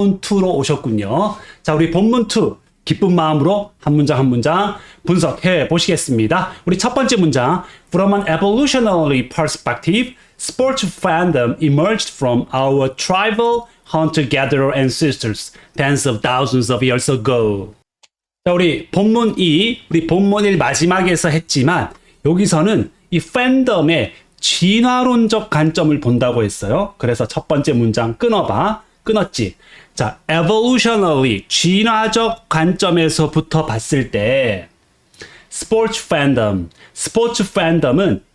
본문 2로 오셨군요. 자, 우리 본문 2 기쁜 마음으로 한 문장 한 문장 분석해 보시겠습니다. 우리 첫 번째 문장. From an evolutionary perspective, sports fandom emerged from our tribal hunter-gatherer ancestors tens of thousands of years ago. 자, 우리 본문 2, 우리 본문 1 마지막에서 했지만 여기서는 이 팬덤의 진화론적 관점을 본다고 했어요. 그래서 첫 번째 문장 끊어봐. 끊었지. 자, evolutionary, 진화적 관점에서부터 봤을 때 스포츠 팬덤은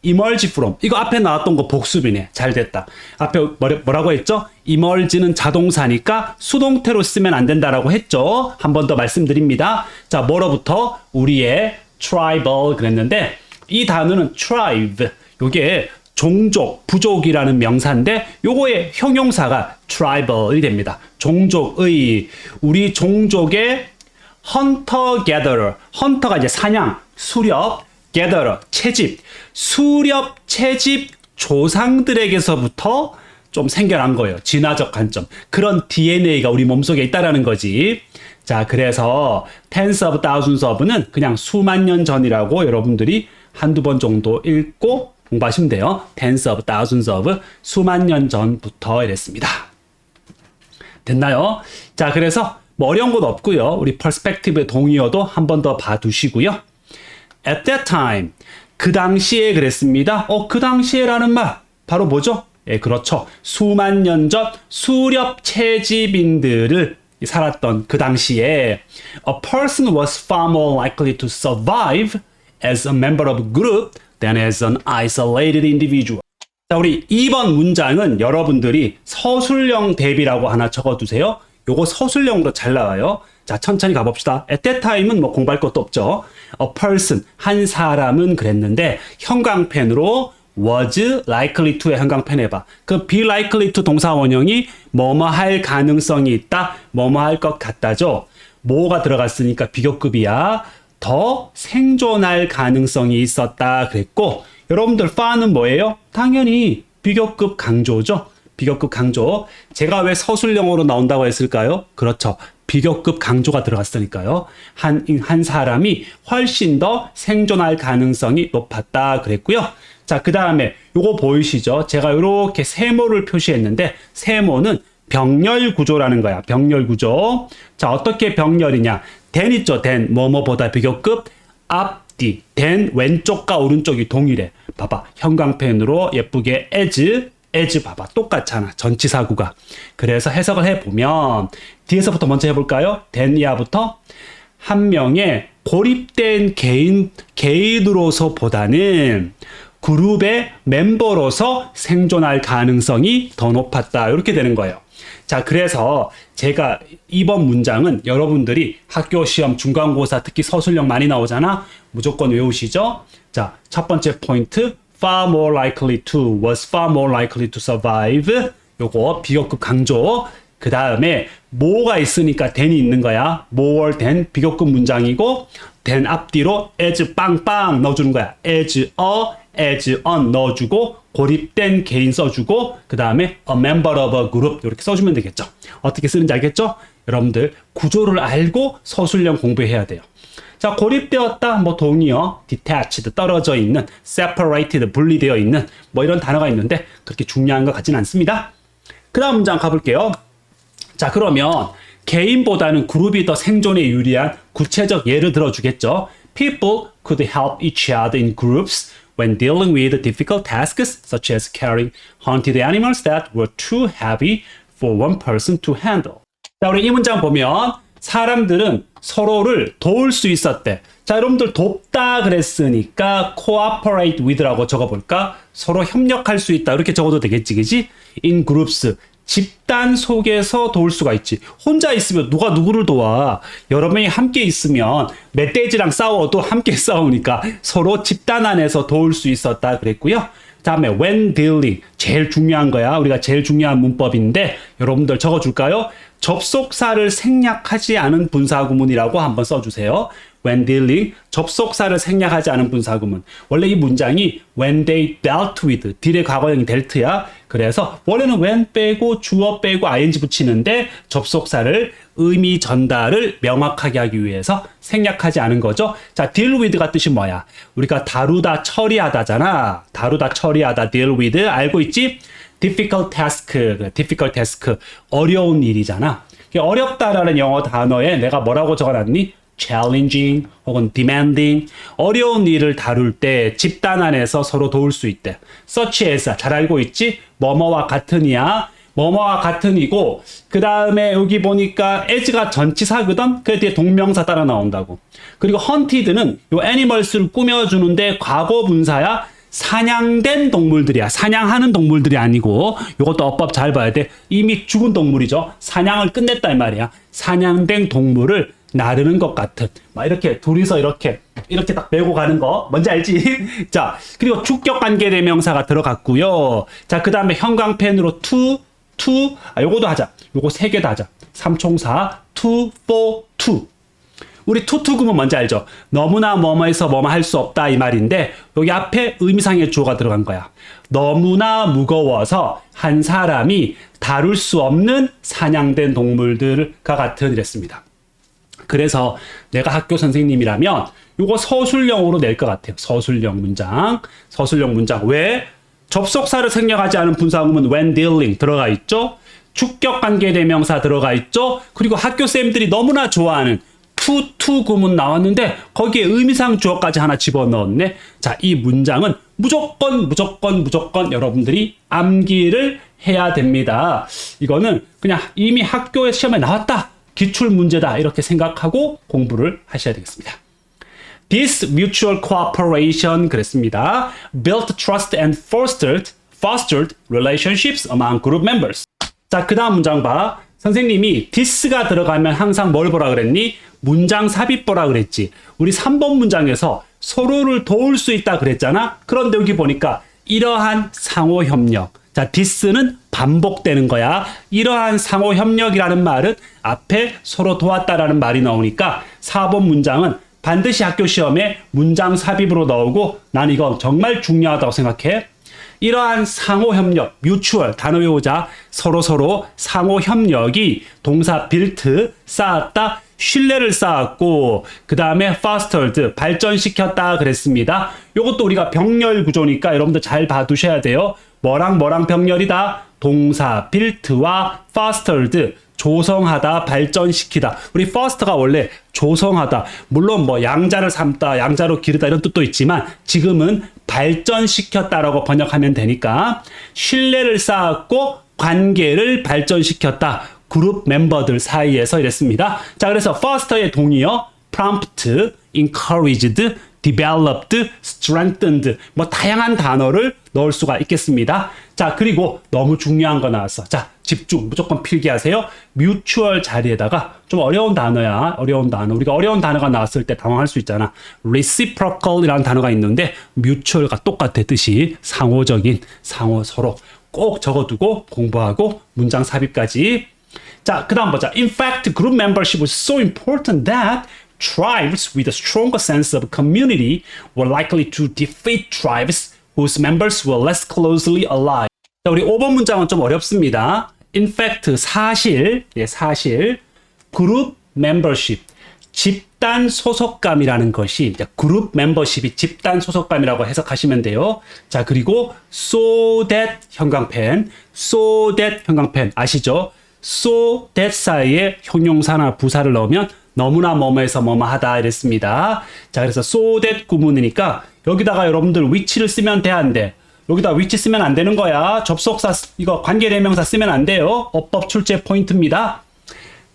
emerge from, 이거 앞에 나왔던 거 복습이네. 잘 됐다. 앞에 뭐라고 했죠? emerge는 자동사니까 수동태로 쓰면 안 된다라고 했죠. 한 번 더 말씀드립니다. 자, 뭐로부터? 우리의 tribal 그랬는데 이 단어는 tribe, 요게 종족, 부족이라는 명사인데 요거의 형용사가 tribal이 됩니다. 종족의, 우리 종족의 hunter-gatherer, hunter가 이제 사냥, 수렵, gatherer, 채집, 수렵, 채집 조상들에게서부터 좀 생겨난 거예요. 진화적 관점. 그런 DNA가 우리 몸속에 있다라는 거지. 자, 그래서 tens of thousands of는 그냥 수만 년 전이라고 여러분들이 한두 번 정도 읽고 공부하시면 돼요. tens of thousands of, 수만 년 전부터 이랬습니다. 됐나요? 자, 그래서 뭐 어려운 건 없고요. 우리 perspective의 동의어도 한 번 더 봐두시고요. At that time, 그 당시에 그랬습니다. 그 당시에라는 말 바로 뭐죠? 예, 그렇죠. 수만 년 전 수렵 채집인들을 살았던 그 당시에 a person was far more likely to survive as a member of a group than as an isolated individual. 자, 우리 2번 문장은 여러분들이 서술형 대비라고 하나 적어두세요. 요거 서술형으로 잘 나와요. 자, 천천히 가봅시다. At that time은 뭐 공부할 것도 없죠. A person, 한 사람은 그랬는데 형광펜으로 was likely to의 형광펜 해봐. 그 be likely to 동사 원형이 뭐뭐 할 가능성이 있다, 뭐뭐 할 것 같다죠. 뭐가 들어갔으니까 비교급이야. 더 생존할 가능성이 있었다 그랬고, 여러분들 far는 뭐예요? 당연히 비교급 강조죠. 비교급 강조. 제가 왜 서술형으로 나온다고 했을까요? 그렇죠. 비교급 강조가 들어갔으니까요. 한 사람이 훨씬 더 생존할 가능성이 높았다 그랬고요. 자, 그 다음에 요거 보이시죠? 제가 이렇게 세모를 표시했는데 세모는 병렬 구조라는 거야. 병렬 구조. 자, 어떻게 병렬이냐? than 있죠. than 뭐뭐보다 비교급 앞뒤. than 왼쪽과 오른쪽이 동일해. 봐봐. 형광펜으로 예쁘게 as 봐봐. 똑같잖아. 전치사구가. 그래서 해석을 해보면 뒤에서부터 먼저 해볼까요? than 이하부터 한 명의 고립된 개인으로서 보다는 그룹의 멤버로서 생존할 가능성이 더 높았다. 이렇게 되는 거예요. 자, 그래서 제가 이번 문장은 여러분들이 학교 시험 중간고사 특히 서술형 많이 나오잖아. 무조건 외우시죠. 자, 첫 번째 포인트 far more likely to, was far more likely to survive. 요거 비교급 강조. 그 다음에 뭐가 있으니까 than이 있는 거야. more than 비교급 문장이고 than 앞뒤로 as 빵빵 넣어주는 거야. as a, as on 넣어주고 고립된 개인 써주고 그 다음에 a member of a group 이렇게 써주면 되겠죠. 어떻게 쓰는지 알겠죠? 여러분들 구조를 알고 서술형 공부해야 돼요. 자, 고립되었다, 뭐 동의어, detached, 떨어져 있는, separated, 분리되어 있는 뭐 이런 단어가 있는데 그렇게 중요한 것 같지는 않습니다. 그 다음 문장 가볼게요. 자, 그러면 개인보다는 그룹이 더 생존에 유리한 구체적 예를 들어주겠죠. People could help each other in groups when dealing with difficult tasks such as carrying hunted animals that were too heavy for one person to handle. 자, 우리 이 문장 보면 사람들은 서로를 도울 수 있었대. 자, 여러분들 돕다 그랬으니까 cooperate with라고 적어볼까? 서로 협력할 수 있다. 이렇게 적어도 되겠지, 그지? In groups. 집단 속에서 도울 수가 있지. 혼자 있으면 누가 누구를 도와. 여러 명이 함께 있으면 멧돼지랑 싸워도 함께 싸우니까 서로 집단 안에서 도울 수 있었다 그랬고요. 다음에 when dealing, 제일 중요한 거야. 우리가 제일 중요한 문법인데 여러분들 적어줄까요? 접속사를 생략하지 않은 분사구문이라고 한번 써주세요. when dealing 접속사를 생략하지 않은 분사구문. 원래 이 문장이 when they dealt with 딜의 과거형이 delt야. 그래서 원래는 when 빼고 주어 빼고 ing 붙이는데 접속사를 의미 전달을 명확하게 하기 위해서 생략하지 않은 거죠. 자, deal with가 뜻이 뭐야? 우리가 다루다 처리하다잖아. 다루다 처리하다 deal with 알고 있지? difficult task 어려운 일이잖아. 어렵다라는 영어 단어에 내가 뭐라고 적어놨니? challenging 혹은 demanding 어려운 일을 다룰 때 집단 안에서 서로 도울 수 있대. such as 잘 알고 있지? 뭐뭐와 같은이야. 뭐뭐와 같은이고 그 다음에 여기 보니까 as가 전치사거든. 그 뒤에 동명사 따라 나온다고. 그리고 hunted는 요 animals를 꾸며주는데 과거 분사야. 사냥된 동물들이야. 사냥하는 동물들이 아니고 요것도 어법 잘 봐야 돼. 이미 죽은 동물이죠. 사냥을 끝냈다 이 말이야. 사냥된 동물을 나르는 것 같은 막 이렇게 둘이서 이렇게 딱 메고 가는 거 뭔지 알지? 자, 그리고 주격 관계 대명사가 들어갔고요. 자, 그 다음에 형광펜으로 to 요거도 하자. 요거 세 개 다 하자. 삼총사 to, for, to. 우리 투투구문 뭔지 알죠? 너무나 뭐뭐해서 뭐뭐 할 수 없다 이 말인데 여기 앞에 의미상의 주어가 들어간 거야. 너무나 무거워서 한 사람이 다룰 수 없는 사냥된 동물들과 같은 이랬습니다. 그래서 내가 학교 선생님이라면 요거 서술형으로 낼 것 같아요. 서술형 문장. 왜? 접속사를 생략하지 않은 분사구문 when dealing 들어가 있죠? 주격 관계 대명사 들어가 있죠? 그리고 학교쌤들이 너무나 좋아하는 to 구문 나왔는데 거기에 의미상 주어까지 하나 집어넣었네. 자, 이 문장은 무조건 여러분들이 암기를 해야 됩니다. 이거는 그냥 이미 학교에 시험에 나왔다. 기출 문제다. 이렇게 생각하고 공부를 하셔야 되겠습니다. This mutual cooperation 그랬습니다. Built trust and fostered relationships among group members. 자, 그 다음 문장 봐. 선생님이 this가 들어가면 항상 뭘 보라 그랬니? 문장 삽입 보라 그랬지. 우리 3번 문장에서 서로를 도울 수 있다 그랬잖아. 그런데 여기 보니까 이러한 상호협력. 자, this는 반복되는 거야. 이러한 상호협력이라는 말은 앞에 서로 도왔다라는 말이 나오니까 4번 문장은 반드시 학교 시험에 문장 삽입으로 나오고 난 이거 정말 중요하다고 생각해. 이러한 상호협력, mutual 단어 외우자. 서로 상호협력이 동사 built 쌓았다. 신뢰를 쌓았고 그 다음에 fostered 발전시켰다 그랬습니다. 이것도 우리가 병렬 구조니까 여러분들 잘 봐두셔야 돼요. 뭐랑 병렬이다. 동사 built와 fostered 조성하다, 발전시키다. 우리 foster가 원래 조성하다. 물론 뭐 양자를 삼다, 양자로 기르다 이런 뜻도 있지만 지금은 발전시켰다라고 번역하면 되니까 신뢰를 쌓았고 관계를 발전시켰다. 그룹 멤버들 사이에서 이랬습니다. 자, 그래서 foster의 동의어 prompt, encouraged, developed, strengthened 뭐 다양한 단어를 넣을 수가 있겠습니다. 자, 그리고 너무 중요한 거 나왔어. 자, 집중 무조건 필기하세요. mutual 자리에다가 좀 어려운 단어야. 어려운 단어. 우리가 어려운 단어가 나왔을 때 당황할 수 있잖아. reciprocal이라는 단어가 있는데 mutual과 똑같아 뜻이 상호적인 상호 서로 꼭 적어두고 공부하고 문장 삽입까지. 자, 그 다음 보자. In fact, group membership was so important that tribes with a stronger sense of community were likely to defeat tribes whose members were less closely allied. 자, 우리 5번 문장은 좀 어렵습니다. In fact, 사실, group membership, 집단 소속감이라는 것이 그룹 멤버십이 집단 소속감이라고 해석하시면 돼요. 자, 그리고 so that 형광펜 아시죠? so that 사이에 형용사나 부사를 넣으면 너무나 뭐뭐해서 뭐뭐하다 이랬습니다. 자, 그래서 so that 구문이니까 여기다가 여러분들 위치를 쓰면 돼, 안 돼? 여기다 위치 쓰면 안 되는 거야. 접속사 이거 관계대명사 쓰면 안 돼요. 어법 출제 포인트입니다.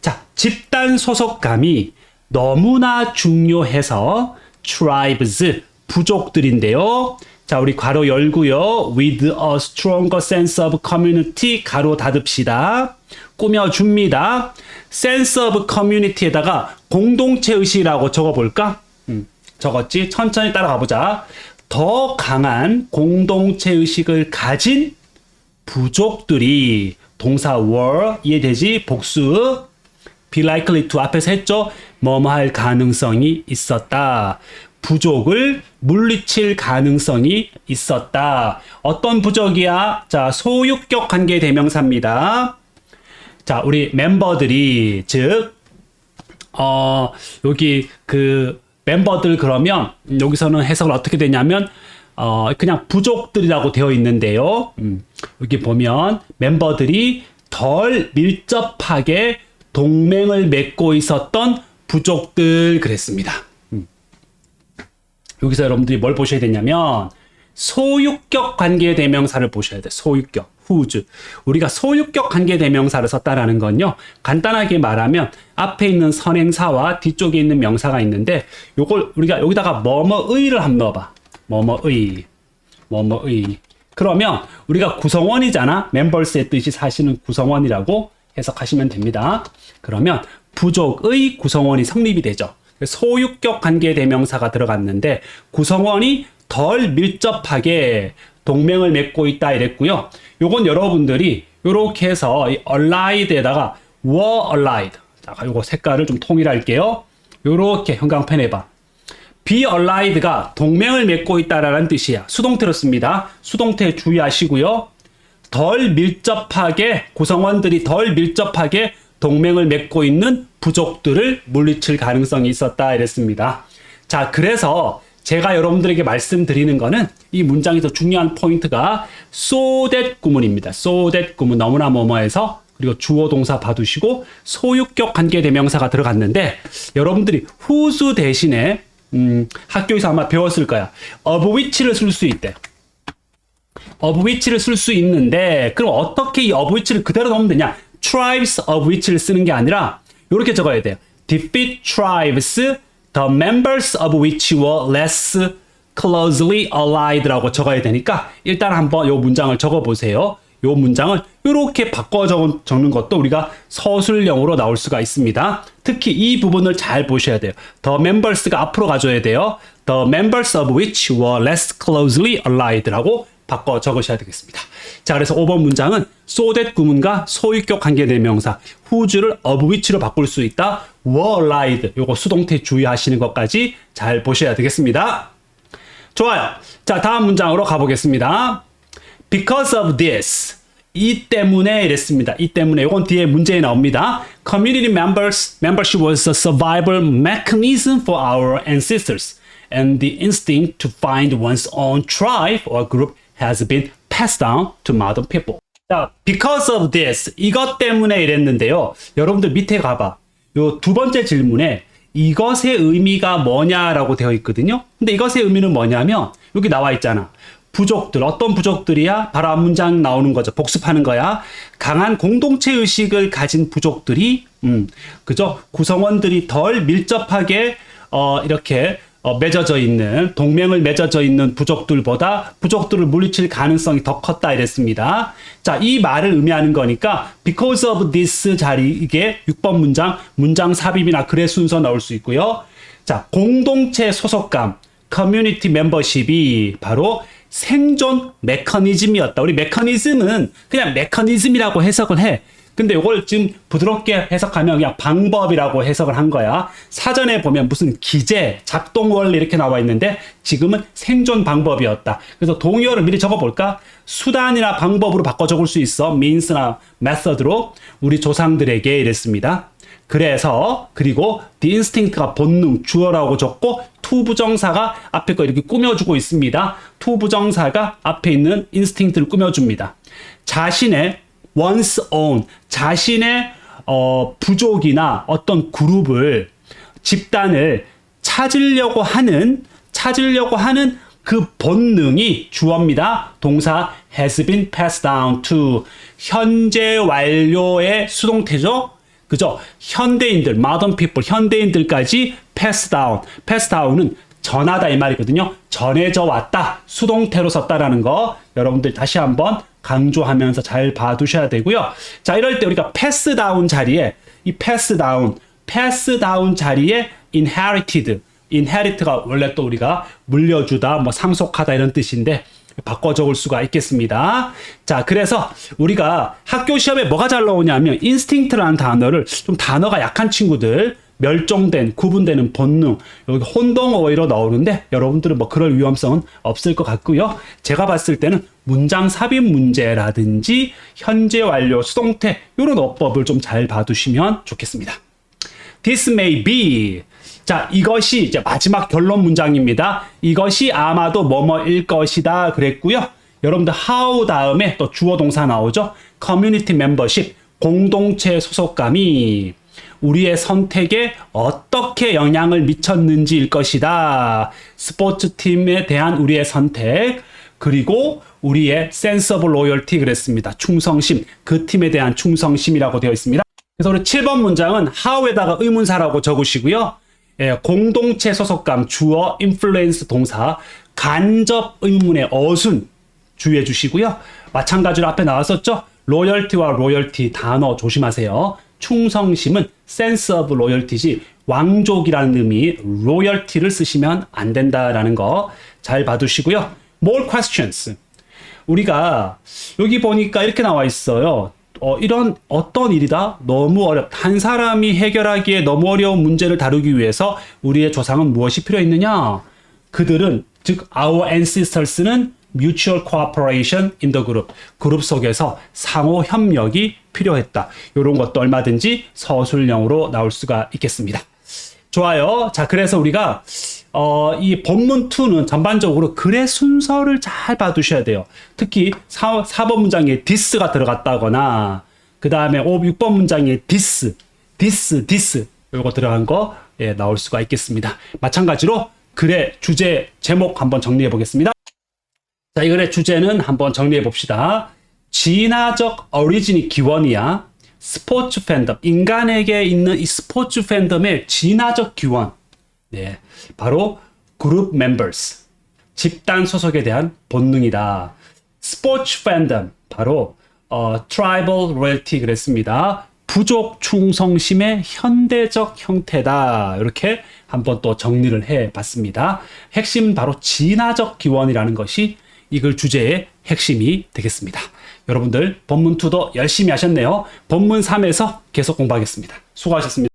자, 집단 소속감이 너무나 중요해서 tribes 부족들인데요. 자, 우리 괄호 열고요. with a stronger sense of community 가로 닫읍시다. 꾸며줍니다. sense of community에다가 공동체 의식이라고 적어볼까? 적었지? 천천히 따라가 보자. 더 강한 공동체 의식을 가진 부족들이 동사 were 이해되지? 복수 be likely to 앞에서 했죠? 뭐뭐 할 가능성이 있었다. 부족을 물리칠 가능성이 있었다. 어떤 부족이야? 자, 소유격 관계 대명사입니다. 자, 우리 멤버들이, 즉, 여기 그 멤버들 그러면 여기서는 해석을 어떻게 되냐면, 그냥 부족들이라고 되어 있는데요. 여기 보면 멤버들이 덜 밀접하게 동맹을 맺고 있었던 부족들 그랬습니다. 여기서 여러분들이 뭘 보셔야 되냐면 소유격 관계 대명사를 보셔야 돼. 소유격, whose. 우리가 소유격 관계 대명사를 썼다라는 건요. 간단하게 말하면 앞에 있는 선행사와 뒤쪽에 있는 명사가 있는데 요걸 우리가 여기다가 뭐뭐의를 한번 넣어봐. 뭐뭐의. 그러면 우리가 구성원이잖아. 멤버스의 뜻이 사실은 구성원이라고 해석하시면 됩니다. 그러면 부족의 구성원이 성립이 되죠. 소유격 관계 대명사가 들어갔는데 구성원이 덜 밀접하게 동맹을 맺고 있다 이랬고요. 요건 여러분들이 요렇게 해서 이 allied에다가 were allied. 자, 요거 색깔을 좀 통일할게요. 요렇게 형광펜 해봐. be allied가 동맹을 맺고 있다라는 뜻이야. 수동태로 씁니다. 수동태 주의하시고요. 덜 밀접하게 구성원들이 덜 밀접하게 동맹을 맺고 있는 부족들을 물리칠 가능성이 있었다 이랬습니다. 자, 그래서 제가 여러분들에게 말씀드리는 거는 이 문장에서 중요한 포인트가 so that 구문입니다. so that 구문 너무나 뭐뭐해서 그리고 주어 동사 봐두시고 소유격 관계 대명사가 들어갔는데 여러분들이 whose 대신에 학교에서 아마 배웠을 거야. of which를 쓸 수 있대. of which를 쓸 수 있는데 그럼 어떻게 이 of which를 그대로 넣으면 되냐? tribes of which를 쓰는 게 아니라 이렇게 적어야 돼요. defeat tribes the members of which were less closely allied라고 적어야 되니까 일단 한번 이 문장을 적어보세요. 이 문장을 이렇게 바꿔 적는 것도 우리가 서술형으로 나올 수가 있습니다. 특히 이 부분을 잘 보셔야 돼요. the members가 앞으로 가줘야 돼요. the members of which were less closely allied라고 바꿔 적으셔야 되겠습니다. 자, 그래서 5번 문장은 so that 구문과 소유격 관계 대명사 whose를 of which로 바꿀 수 있다. were allied. 요거 수동태 주의하시는 것까지 잘 보셔야 되겠습니다. 좋아요. 자, 다음 문장으로 가보겠습니다. Because of this. 이 때문에 이랬습니다. 이 때문에 이건 뒤에 문제에 나옵니다. Community membership was a survival mechanism for our ancestors, and the instinct to find one's own tribe or group has been passed down to modern people. 자, because of this. 이것 때문에 이랬는데요. 여러분들 밑에 가봐. 요 두 번째 질문에 이것의 의미가 뭐냐라고 되어 있거든요. 근데 이것의 의미는 뭐냐면 여기 나와 있잖아. 부족들, 어떤 부족들이야? 바로 앞 문장 나오는 거죠. 복습하는 거야. 강한 공동체 의식을 가진 부족들이, 그죠? 구성원들이 덜 밀접하게, 이렇게, 맺어져 있는, 동맹을 맺어져 있는 부족들보다 부족들을 물리칠 가능성이 더 컸다 이랬습니다. 자, 이 말을 의미하는 거니까, because of this 자리, 이게 6번 문장 삽입이나 글의 순서 나올 수 있고요. 자, 공동체 소속감, 커뮤니티 멤버십이 바로 생존 메커니즘이었다. 우리 메커니즘은 그냥 메커니즘이라고 해석을 해. 근데 이걸 지금 부드럽게 해석하면 그냥 방법이라고 해석을 한 거야. 사전에 보면 무슨 기제, 작동 원리 이렇게 나와 있는데 지금은 생존 방법이었다. 그래서 동의어를 미리 적어볼까? 수단이나 방법으로 바꿔 적을 수 있어. means나 method로 우리 조상들에게 이랬습니다. 그래서 그리고 the instinct가 본능, 주어라고 적고 to 부정사가 앞에 거 이렇게 꾸며주고 있습니다. to 부정사가 앞에 있는 instinct를 꾸며줍니다. 자신의 one's own, 자신의 부족이나 어떤 그룹을, 집단을 찾으려고 하는 그 본능이 주어입니다. 동사 has been passed down to, 현재 완료의 수동태죠. 그죠? 현대인들, modern people, 현대인들까지 pass down. pass down은 전하다 이 말이거든요. 전해져 왔다. 수동태로 썼다라는 거 여러분들 다시 한번 강조하면서 잘 봐두셔야 되고요. 자, 이럴 때 우리가 pass down 자리에 이 pass down 자리에 inherit가 원래 또 우리가 물려주다, 뭐 상속하다 이런 뜻인데 바꿔 적을 수가 있겠습니다. 자, 그래서 우리가 학교 시험에 뭐가 잘 나오냐면 instinct라는 단어를 좀 단어가 약한 친구들 멸종된, 구분되는 본능, 여기 혼동어휘로 나오는데 여러분들은 뭐 그럴 위험성은 없을 것 같고요. 제가 봤을 때는 문장 삽입 문제라든지 현재 완료, 수동태 이런 어법을 좀 잘 봐두시면 좋겠습니다. This may be. 자, 이것이 이제 마지막 결론 문장입니다. 이것이 아마도 뭐뭐일 것이다 그랬고요. 여러분들 how 다음에 또 주어 동사 나오죠. Community membership, 공동체 소속감이 우리의 선택에 어떻게 영향을 미쳤는지일 것이다. 스포츠팀에 대한 우리의 선택, 그리고 우리의 sense of loyalty 그랬습니다. 충성심, 그 팀에 대한 충성심이라고 되어 있습니다. 그래서 우리 7번 문장은 how에다가 의문사라고 적으시고요. 예, 공동체 소속감, 주어, influence 동사, 간접 의문의 어순 주의해 주시고요. 마찬가지로 앞에 나왔었죠. loyalty와 loyalty 단어 조심하세요. 충성심은 sense of loyalty지 왕족이라는 의미 loyalty를 쓰시면 안 된다라는 거 잘 봐두시고요. More questions. 우리가 여기 보니까 이렇게 나와 있어요. 이런 어떤 일이다? 너무 어렵다. 한 사람이 해결하기에 너무 어려운 문제를 다루기 위해서 우리의 조상은 무엇이 필요했느냐? 그들은, 즉 our ancestors는 mutual cooperation in the group. 그룹 속에서 상호 협력이 필요했다. 이런 것도 얼마든지 서술형으로 나올 수가 있겠습니다. 좋아요. 자, 그래서 우리가 이 본문 2는 전반적으로 글의 순서를 잘 봐두셔야 돼요. 특히 4번 문장에 this가 들어갔다거나 그 다음에 6번 문장에 this 이거 들어간 거 나올 수가 있겠습니다. 마찬가지로 글의 주제 제목 한번 정리해 보겠습니다. 자, 이 글의 주제는 한번 정리해 봅시다. 진화적 오리진이 기원이야. 스포츠 팬덤, 인간에게 있는 이 스포츠 팬덤의 진화적 기원. 네, 바로 그룹 멤버스, 집단 소속에 대한 본능이다. 스포츠 팬덤, 바로 트라이벌 로열티 그랬습니다. 부족 충성심의 현대적 형태다. 이렇게 한번 또 정리를 해봤습니다. 핵심은 바로 진화적 기원이라는 것이 이 글 주제의 핵심이 되겠습니다. 여러분들 본문 2도 열심히 하셨네요. 본문 3에서 계속 공부하겠습니다. 수고하셨습니다.